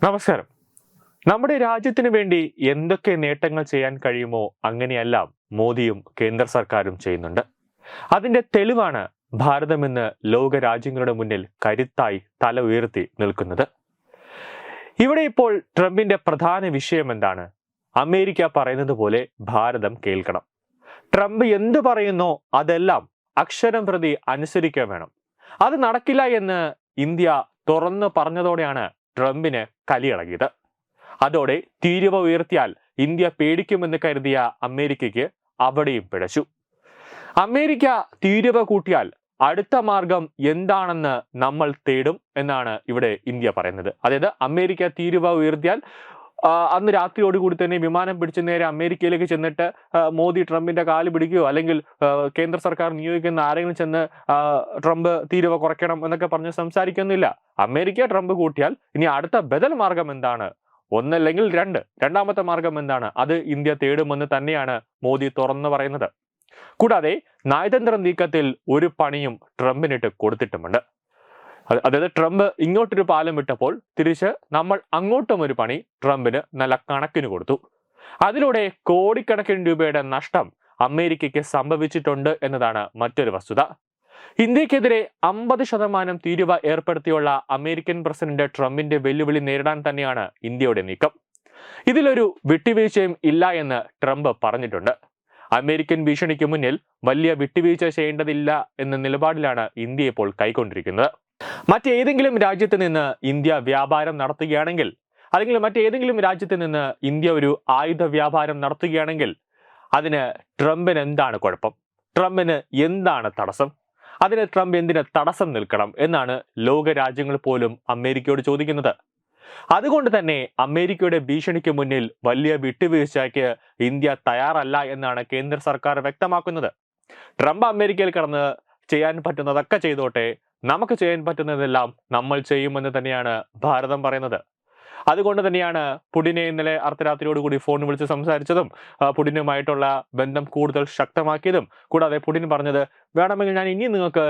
നമസ്കാരം. നമ്മുടെ രാജ്യത്തിന് വേണ്ടി എന്തൊക്കെ നേട്ടങ്ങൾ ചെയ്യാൻ കഴിയുമോ അങ്ങനെയെല്ലാം മോദിയും കേന്ദ്ര സർക്കാരും ചെയ്യുന്നുണ്ട്. അതിന്റെ തെളിവാണ് ഭാരതം ഇന്ന് ലോക രാജ്യങ്ങളുടെ മുന്നിൽ കരുത്തായി തല ഉയർത്തി നിൽക്കുന്നത്. ഇവിടെ ഇപ്പോൾ ട്രംപിന്റെ പ്രധാന വിഷയം എന്താണ്? അമേരിക്ക പറയുന്നത് പോലെ ഭാരതം കേൾക്കണം. ട്രംപ് എന്ത് പറയുന്നോ അതെല്ലാം അക്ഷരം പ്രതി അനുസരിക്കാൻ വേണം. അത് നടക്കില്ല എന്ന് ഇന്ത്യ തുറന്നു പറഞ്ഞതോടെയാണ് ട്രംപിന് കലിയിളകിയത്. അതോടെ തീരുവ ഉയർത്തിയാൽ ഇന്ത്യ പേടിക്കുമെന്ന് കരുതിയ അമേരിക്കയ്ക്ക് അവിടെയും പിഴച്ചു. അമേരിക്ക തീരുവ കൂട്ടിയാൽ അടുത്ത മാർഗം എന്താണെന്ന് നമ്മൾ തേടും എന്നാണ് ഇവിടെ ഇന്ത്യ പറയുന്നത്. അതായത് അമേരിക്ക തീരുവ ഉയർത്തിയാൽ അന്ന് രാത്രിയോടുകൂടി തന്നെ വിമാനം പിടിച്ച് നേരെ അമേരിക്കയിലേക്ക് ചെന്നിട്ട് മോദി ട്രംപിന്റെ കാല് പിടിക്കുകയോ അല്ലെങ്കിൽ കേന്ദ്ര സർക്കാർ നിയോഗിക്കുന്ന ആരെങ്കിലും ചെന്ന് ട്രംപ് തീരുവ കുറയ്ക്കണം എന്നൊക്കെ പറഞ്ഞ് സംസാരിക്കുന്നില്ല. അമേരിക്ക ട്രംപ് കൂട്ടിയാൽ ഇനി അടുത്ത ബദൽ മാർഗം എന്താണ്? ഒന്നല്ലെങ്കിൽ രണ്ടാമത്തെ മാർഗം എന്താണ്? അത് ഇന്ത്യ തേടുമെന്ന് തന്നെയാണ് മോദി തുറന്നു പറയുന്നത്. കൂടാതെ നയതന്ത്ര നീക്കത്തിൽ ഒരു പണിയും ട്രംപിനിട്ട് കൊടുത്തിട്ടുമുണ്ട്. അതായത് ട്രംപ് ഇങ്ങോട്ടൊരു പാലം വിട്ടപ്പോൾ തിരിച്ച് നമ്മൾ അങ്ങോട്ടും ഒരു പണി ട്രംപിന് നല്ല കണക്കിന് കൊടുത്തു. അതിലൂടെ കോടിക്കണക്കിന് രൂപയുടെ നഷ്ടം അമേരിക്കയ്ക്ക് സംഭവിച്ചിട്ടുണ്ട് എന്നതാണ് മറ്റൊരു വസ്തുത. ഇന്ത്യക്കെതിരെ 50% തീരുവ ഏർപ്പെടുത്തിയുള്ള അമേരിക്കൻ പ്രസിഡന്റ് ട്രംപിന്റെ വെല്ലുവിളി നേരിടാൻ തന്നെയാണ് ഇന്ത്യയുടെ നീക്കം. ഇതിലൊരു വിട്ടുവീഴ്ചയും ഇല്ല എന്ന് ട്രംപ് പറഞ്ഞിട്ടുണ്ട്. അമേരിക്കൻ ഭീഷണിക്ക് മുന്നിൽ വലിയ വിട്ടുവീഴ്ച ചെയ്യേണ്ടതില്ല എന്ന നിലപാടിലാണ് ഇന്ത്യ ഇപ്പോൾ കൈക്കൊണ്ടിരിക്കുന്നത്. മറ്റേതെങ്കിലും രാജ്യത്ത് നിന്ന് ഇന്ത്യ വ്യാപാരം നടത്തുകയാണെങ്കിൽ, അല്ലെങ്കിൽ മറ്റേതെങ്കിലും രാജ്യത്ത് നിന്ന് ഇന്ത്യ ഒരു ആയുധ വ്യാപാരം നടത്തുകയാണെങ്കിൽ അതിന് ട്രംപിന് എന്താണ് കുഴപ്പം? ട്രംപിന് എന്താണ് തടസ്സം? അതിന് ട്രംപ് എന്തിന് തടസ്സം നിൽക്കണം എന്നാണ് ലോക രാജ്യങ്ങൾ പോലും അമേരിക്കയോട് ചോദിക്കുന്നത്. അതുകൊണ്ട് തന്നെ അമേരിക്കയുടെ ഭീഷണിക്ക് മുന്നിൽ വലിയ വിട്ടുവീഴ്ചയ്ക്ക് ഇന്ത്യ തയ്യാറല്ല എന്നാണ് കേന്ദ്ര സർക്കാർ വ്യക്തമാക്കുന്നത്. ട്രംപ് അമേരിക്കയിൽ കടന്ന് ചെയ്യാൻ പറ്റുന്നതൊക്കെ ചെയ്തോട്ടെ, നമുക്ക് ചെയ്യാൻ പറ്റുന്നതെല്ലാം നമ്മൾ ചെയ്യുമെന്ന് തന്നെയാണ് ഭാരതം പറയുന്നത്. അതുകൊണ്ട് തന്നെയാണ് പുടിനെ ഇന്നലെ അർദ്ധരാത്രിയോടുകൂടി ഫോൺ വിളിച്ച് സംസാരിച്ചതും പുടിനുമായിട്ടുള്ള ബന്ധം കൂടുതൽ ശക്തമാക്കിയതും. കൂടാതെ പുടിൻ പറഞ്ഞത്, വേണമെങ്കിൽ ഞാൻ ഇനി നിങ്ങൾക്ക്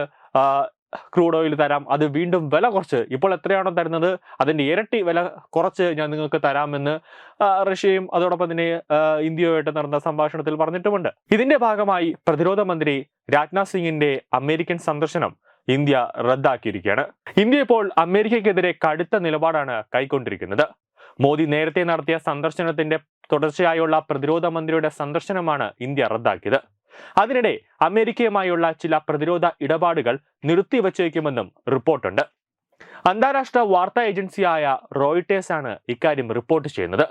ക്രൂഡ് ഓയിൽ തരാം, അത് വീണ്ടും വില കുറച്ച്, ഇപ്പോൾ എത്രയാണോ തരുന്നത് അതിന്റെ ഇരട്ടി വില കുറച്ച് ഞാൻ നിങ്ങൾക്ക് തരാമെന്ന് റഷ്യയും അതോടൊപ്പം തന്നെ ഇന്ത്യയുമായിട്ട് നടന്ന സംഭാഷണത്തിൽ പറഞ്ഞിട്ടുമുണ്ട്. ഇതിന്റെ ഭാഗമായി പ്രതിരോധ മന്ത്രി രാജ്നാഥ് സിംഗിന്റെ അമേരിക്കൻ സന്ദർശനം ഇന്ത്യ റദ്ദാക്കിയിരിക്കുകയാണ്. ഇന്ത്യ ഇപ്പോൾ അമേരിക്കയ്ക്കെതിരെ കടുത്ത നിലപാടാണ് കൈക്കൊണ്ടിരിക്കുന്നത്. മോദി നേരത്തെ നടത്തിയ സന്ദർശനത്തിന്റെ തുടർച്ചയായുള്ള പ്രതിരോധ മന്ത്രിയുടെ സന്ദർശനമാണ് ഇന്ത്യ റദ്ദാക്കിയത്. അതിനിടെ അമേരിക്കയുമായുള്ള ചില പ്രതിരോധ ഇടപാടുകൾ നിർത്തിവച്ചേക്കുമെന്നും റിപ്പോർട്ടുണ്ട്. അന്താരാഷ്ട്ര വാർത്താ ഏജൻസിയായ റോയിട്ടേഴ്സ് ആണ് ഇക്കാര്യം റിപ്പോർട്ട് ചെയ്യുന്നത്.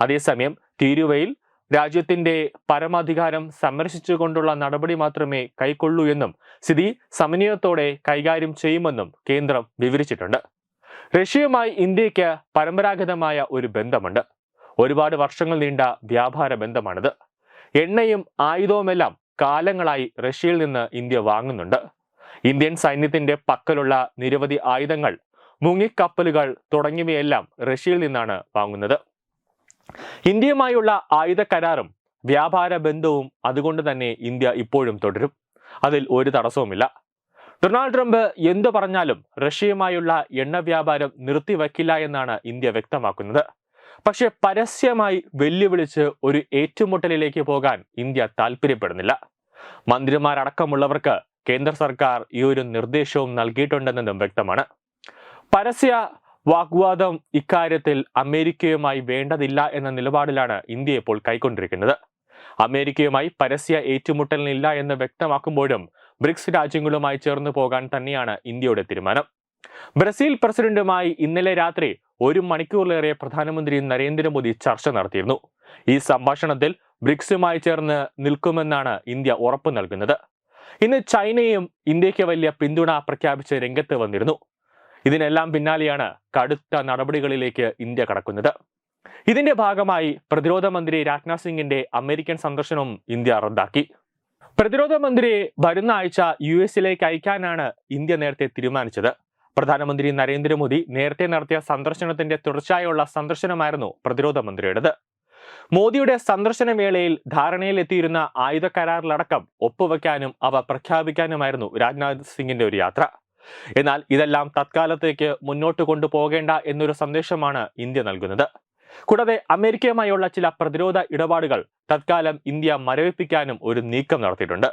അതേസമയം തീരുവയിൽ രാജ്യത്തിന്റെ പരമാധികാരം സംരക്ഷിച്ചുകൊണ്ടുള്ള നടപടി മാത്രമേ കൈക്കൊള്ളൂ എന്നും സ്ഥിതി സമന്വയത്തോടെ കൈകാര്യം ചെയ്യുമെന്നും കേന്ദ്രം വിവരിച്ചിട്ടുണ്ട്. റഷ്യയുമായി ഇന്ത്യക്ക് പരമ്പരാഗതമായ ഒരു ബന്ധമുണ്ട്. ഒരുപാട് വർഷങ്ങൾ നീണ്ട വ്യാപാര ബന്ധമാണിത്. എണ്ണയും ആയുധവുമെല്ലാം കാലങ്ങളായി റഷ്യയിൽ നിന്ന് ഇന്ത്യ വാങ്ങുന്നുണ്ട്. ഇന്ത്യൻ സൈന്യത്തിന്റെ പക്കലുള്ള നിരവധി ആയുധങ്ങൾ, മുങ്ങിക്കപ്പലുകൾ തുടങ്ങിയവയെല്ലാം റഷ്യയിൽ നിന്നാണ് വാങ്ങുന്നത്. ഇന്ത്യയുമായുള്ള ആയുധ കരാറും വ്യാപാര ബന്ധവും അതുകൊണ്ട് തന്നെ ഇന്ത്യ ഇപ്പോഴും തുടരും. അതിൽ ഒരു തടസ്സവുമില്ല. ഡൊണാൾഡ് ട്രംപ് എന്തു പറഞ്ഞാലും റഷ്യയുമായുള്ള എണ്ണ വ്യാപാരം നിർത്തിവെക്കില്ല എന്നാണ് ഇന്ത്യ വ്യക്തമാക്കുന്നത്. പക്ഷെ പരസ്യമായി വെല്ലുവിളിച്ച് ഒരു ഏറ്റുമുട്ടലിലേക്ക് പോകാൻ ഇന്ത്യ താല്പര്യപ്പെടുന്നില്ല. മന്ത്രിമാരടക്കമുള്ളവർക്ക് കേന്ദ്ര സർക്കാർ ഈ ഒരു നിർദ്ദേശവും നൽകിയിട്ടുണ്ടെന്നതും വ്യക്തമാണ്. പരസ്യ വാഗ്വാദം ഇക്കാര്യത്തിൽ അമേരിക്കയുമായി വേണ്ടതില്ല എന്ന നിലപാടിലാണ് ഇന്ത്യ ഇപ്പോൾ കൈക്കൊണ്ടിരിക്കുന്നത്. അമേരിക്കയുമായി പരസ്യ ഏറ്റുമുട്ടലിനില്ല എന്ന് വ്യക്തമാക്കുമ്പോഴും ബ്രിക്സ് രാജ്യങ്ങളുമായി ചേർന്ന് പോകാൻ തന്നെയാണ് ഇന്ത്യയുടെ തീരുമാനം. ബ്രസീൽ പ്രസിഡന്റുമായി ഇന്നലെ രാത്രി 1 മണിക്കൂറിലേറെ പ്രധാനമന്ത്രി നരേന്ദ്രമോദി ചർച്ച നടത്തിയിരുന്നു. ഈ സംഭാഷണത്തിൽ ബ്രിക്സുമായി ചേർന്ന് നിൽക്കുമെന്നാണ് ഇന്ത്യ ഉറപ്പു നൽകുന്നത്. ഇന്ന് ചൈനയും ഇന്ത്യക്ക് വലിയ പിന്തുണ പ്രഖ്യാപിച്ച് രംഗത്ത് വന്നിരുന്നു. ഇതിനെല്ലാം പിന്നാലെയാണ് കടുത്ത നടപടികളിലേക്ക് ഇന്ത്യ കടക്കുന്നത്. ഇതിന്റെ ഭാഗമായി പ്രതിരോധ മന്ത്രി രാജ്നാഥ് സിംഗിന്റെ അമേരിക്കൻ സന്ദർശനവും ഇന്ത്യ റദ്ദാക്കി. പ്രതിരോധ മന്ത്രിയെ വരുന്ന ആഴ്ച US അയക്കാനാണ് ഇന്ത്യ നേരത്തെ തീരുമാനിച്ചത്. പ്രധാനമന്ത്രി നരേന്ദ്രമോദി നേരത്തെ നടത്തിയ സന്ദർശനത്തിന്റെ തുടർച്ചയായുള്ള സന്ദർശനമായിരുന്നു പ്രതിരോധ മന്ത്രിയുടേത്. മോദിയുടെ സന്ദർശന വേളയിൽ ധാരണയിലെത്തിയിരുന്ന ആയുധ കരാറിലടക്കം ഒപ്പുവെക്കാനും അവ പ്രഖ്യാപിക്കാനുമായിരുന്നു രാജ്നാഥ് സിംഗിന്റെ ഒരു യാത്ര. എന്നാൽ ഇതെല്ലാം തത്കാലത്തേക്ക് മുന്നോട്ട് കൊണ്ടുപോകേണ്ട എന്നൊരു സന്ദേശമാണ് ഇന്ത്യ നൽകുന്നത്. കൂടാതെ അമേരിക്കയുമായുള്ള ചില പ്രതിരോധ ഇടപാടുകൾ തത്കാലം ഇന്ത്യ മരവിപ്പിക്കാനും ഒരു നീക്കം നടത്തിയിട്ടുണ്ട്.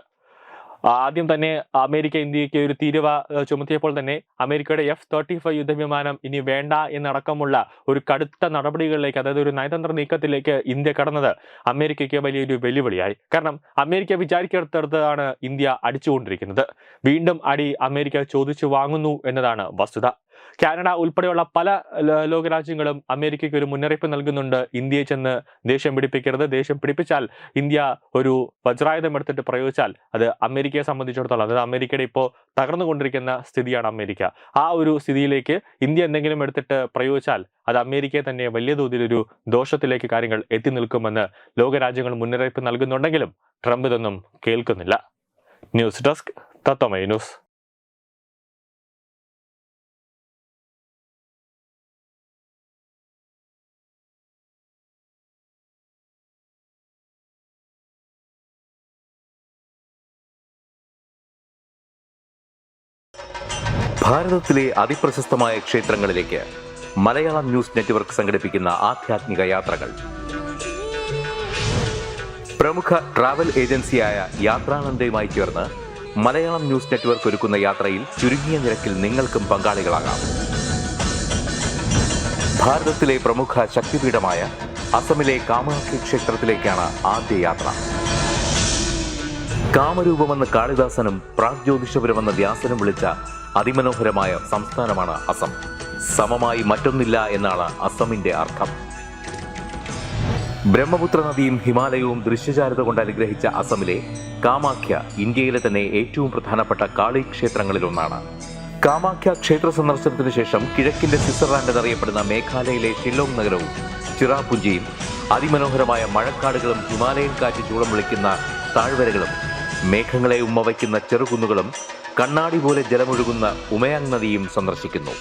ആദ്യം തന്നെ അമേരിക്ക ഇന്ത്യക്ക് ഒരു തീരുവ ചുമത്തിയപ്പോൾ തന്നെ അമേരിക്കയുടെ F-35 യുദ്ധവിമാനം ഇനി വേണ്ട എന്നടക്കമുള്ള ഒരു കടുത്ത നടപടികളിലേക്ക്, അതായത് ഒരു നയതന്ത്ര നീക്കത്തിലേക്ക് ഇന്ത്യ കടന്നത് അമേരിക്കയ്ക്ക് വലിയൊരു വെല്ലുവിളിയായി. കാരണം അമേരിക്ക വിചാരിക്കടുത്തടുത്താണ് ഇന്ത്യ അടിച്ചുകൊണ്ടിരിക്കുന്നത്. വീണ്ടും അടി അമേരിക്ക ചോദിച്ചു വാങ്ങുന്നു എന്നതാണ് വസ്തുത. കാനഡ ഉൾപ്പെടെയുള്ള പല ലോകരാജ്യങ്ങളും അമേരിക്കയ്ക്ക് ഒരു മുന്നറിയിപ്പ് നൽകുന്നുണ്ട്. ഇന്ത്യയെ ചെന്ന് ദേഷ്യം പിടിപ്പിക്കരുത്. ദേഷ്യം പിടിപ്പിച്ചാൽ ഇന്ത്യ ഒരു വജ്രായുധം എടുത്തിട്ട് പ്രയോഗിച്ചാൽ അത് അമേരിക്കയെ സംബന്ധിച്ചിടത്തോളം, അതായത് അമേരിക്കയുടെ ഇപ്പോൾ തകർന്നുകൊണ്ടിരിക്കുന്ന സ്ഥിതിയാണ് അമേരിക്ക. ആ ഒരു സ്ഥിതിയിലേക്ക് ഇന്ത്യ എന്തെങ്കിലും എടുത്തിട്ട് പ്രയോഗിച്ചാൽ അത് അമേരിക്കയെ തന്നെ വലിയ തോതിലൊരു ദോഷത്തിലേക്ക് കാര്യങ്ങൾ എത്തി നിൽക്കുമെന്ന് ലോകരാജ്യങ്ങൾ മുന്നറിയിപ്പ് നൽകുന്നുണ്ടെങ്കിലും ട്രംപ് ഇതൊന്നും കേൾക്കുന്നില്ല. ന്യൂസ് ഡെസ്ക് തത്വമൈ ന്യൂസ്. ഭാരതത്തിലെ അതിപ്രശസ്തമായ ക്ഷേത്രങ്ങളിലേക്ക് മലയാളം ന്യൂസ് നെറ്റ്വർക്ക് സംഘടിപ്പിക്കുന്ന ആധ്യാത്മിക യാത്രകൾ. പ്രമുഖ ട്രാവൽ ഏജൻസിയായ യാത്രാനന്ദയുമായി ചേർന്ന് മലയാളം ന്യൂസ് നെറ്റ്വർക്ക് ഒരുക്കുന്ന യാത്രയിൽ ചുരുങ്ങിയ നിരക്കിൽ നിങ്ങൾക്കും പങ്കാളികളാകാം. ഭാരതത്തിലെ പ്രമുഖ ശക്തിപീഠമായ അസമിലെ കാമാഖ്യ ക്ഷേത്രത്തിലേക്കാണ് ആദ്യ യാത്ര. കാമരൂപമെന്ന് കാളിദാസനും പ്രാഗ്ജ്യോതിഷപുരമെന്ന് വ്യാസനും വിളിച്ച അതിമനോഹരമായ സംസ്ഥാനമാണ് അസം. സമമായി മറ്റൊന്നില്ല എന്നാണ് അസമിന്റെ അർത്ഥം. ബ്രഹ്മപുത്ര നദിയും ഹിമാലയവും ദൃശ്യചാരുത കൊണ്ട് അനുഗ്രഹിച്ച അസമിലെ കാമാഖ്യ ഇന്ത്യയിലെ തന്നെ ഏറ്റവും പ്രധാനപ്പെട്ട കാളി ക്ഷേത്രങ്ങളിലൊന്നാണ്. കാമാഖ്യ ക്ഷേത്ര സന്ദർശനത്തിന് ശേഷം കിഴക്കിന്റെ സ്വിറ്റ്സർലാൻഡ് എന്നറിയപ്പെടുന്ന മേഘാലയയിലെ ഷില്ലോങ് നഗരവും ചിറാപുഞ്ചിയും അതിമനോഹരമായ മഴക്കാടുകളും ഹിമാലയൻ കാറ്റ് ചൂളം വിളിക്കുന്ന താഴ്വരകളും മേഘങ്ങളെ ഉമ്മവയ്ക്കുന്ന ചെറുകുന്നുകളും കണ്ണാടി പോലെ ജലമൊഴുകുന്ന ഉമയാങ് നദിയും സന്ദർശിക്കുന്നു.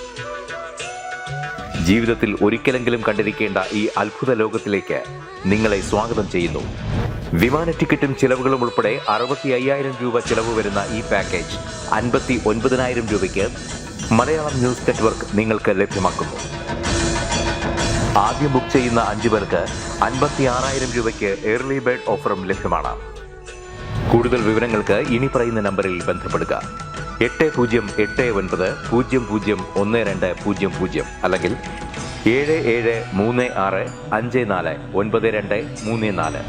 ജീവിതത്തിൽ ഒരിക്കലെങ്കിലും കണ്ടിരിക്കേണ്ട ഈ അത്ഭുത ലോകത്തിലേക്ക് നിങ്ങളെ സ്വാഗതം ചെയ്യുന്നു. വിമാന ടിക്കറ്റും ചിലവുകളും ഉൾപ്പെടെ 65,000 രൂപ ചിലവ് വരുന്ന ഈ പാക്കേജ് 59,000 രൂപയ്ക്ക് മലയാളം ന്യൂസ് നെറ്റ്വർക്ക് നിങ്ങൾക്ക് ലഭ്യമാക്കുന്നു. ആദ്യം ബുക്ക് ചെയ്യുന്ന 5 പേർക്ക് 56,000 രൂപയ്ക്ക് ഏർലി ബേർഡ് ഓഫറും ലഭ്യമാണ്. കൂടുതൽ വിവരങ്ങൾക്ക് ഇനി പറയുന്ന നമ്പറിൽ ബന്ധപ്പെടുക. 8089001200 അല്ലെങ്കിൽ 7736549234.